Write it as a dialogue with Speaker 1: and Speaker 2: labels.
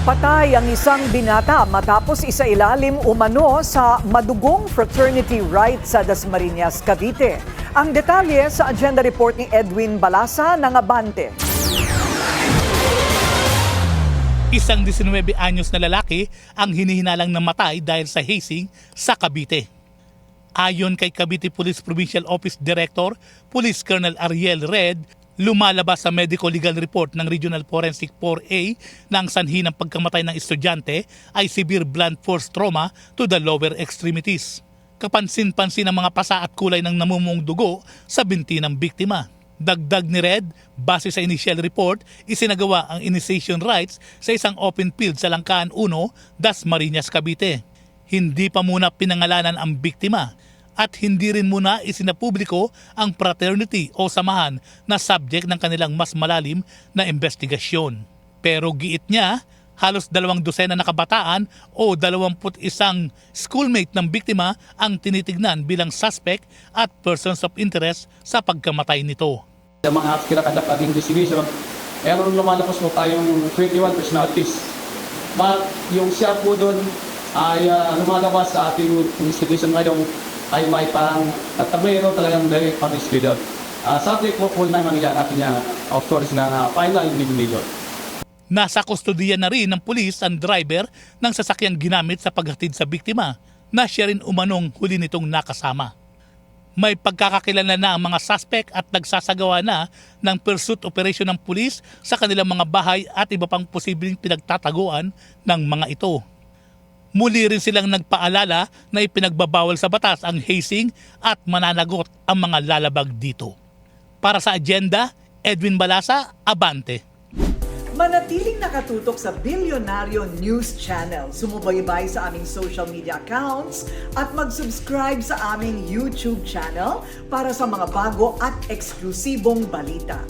Speaker 1: Patay ang isang binata matapos isailalim umano sa madugong fraternity riot sa Dasmariñas, Cavite. Ang detalye sa agenda report ni Edwin Balasa ng Abante.
Speaker 2: Isang 19 anyos na lalaki ang hinihinalang namatay dahil sa hazing sa Cavite. Ayon kay Cavite Police Provincial Office Director, Police Colonel Ariel Red, lumalabas sa medical legal report ng Regional Forensic 4A na ang sanhi ng pagkamatay ng estudyante ay severe blunt force trauma to the lower extremities. Kapansin-pansin ang mga pasa at kulay ng namumong dugo sa binti ng biktima. Dagdag ni Red, base sa initial report, isinagawa ang initiation rites sa isang open field sa Langkaan 1, Dasmariñas, Cavite. Hindi pa muna pinangalanan ang biktima at hindi rin muna isinapubliko ang fraternity o samahan na subject ng kanilang mas malalim na investigasyon. Pero giit niya, halos 2 dosena na kabataan o 21 schoolmate ng biktima ang tinitignan bilang suspect at persons of interest sa pagkamatay nito.
Speaker 3: Sa mga kinakadap ating investigation, meron lumalabas po tayong 21 personalities. But yung siya po doon ay lumalabas sa ating investigation ngayon ay may parang at mayroon talagang direct participation doon. Subject po na mangyayari natin niya, of course, na final individual.
Speaker 2: Nasa kustodiya na rin ng pulis ang driver ng sasakyang ginamit sa paghatid sa biktima na siya rin umanong huli nitong nakasama. May pagkakakilala na ang mga suspect at nagsasagawa na ng pursuit operation ng pulis sa kanilang mga bahay at iba pang posibleng pinagtataguan ng mga ito. Muli rin silang nagpaalala na ipinagbabawal sa batas ang hazing at mananagot ang mga lalabag dito. Para sa agenda, Edwin Balasa, Abante.
Speaker 1: Manatiling nakatutok sa Bilyonaryo News Channel. Sumubaybay sa aming social media accounts at mag-subscribe sa aming YouTube channel para sa mga bago at eksklusibong balita.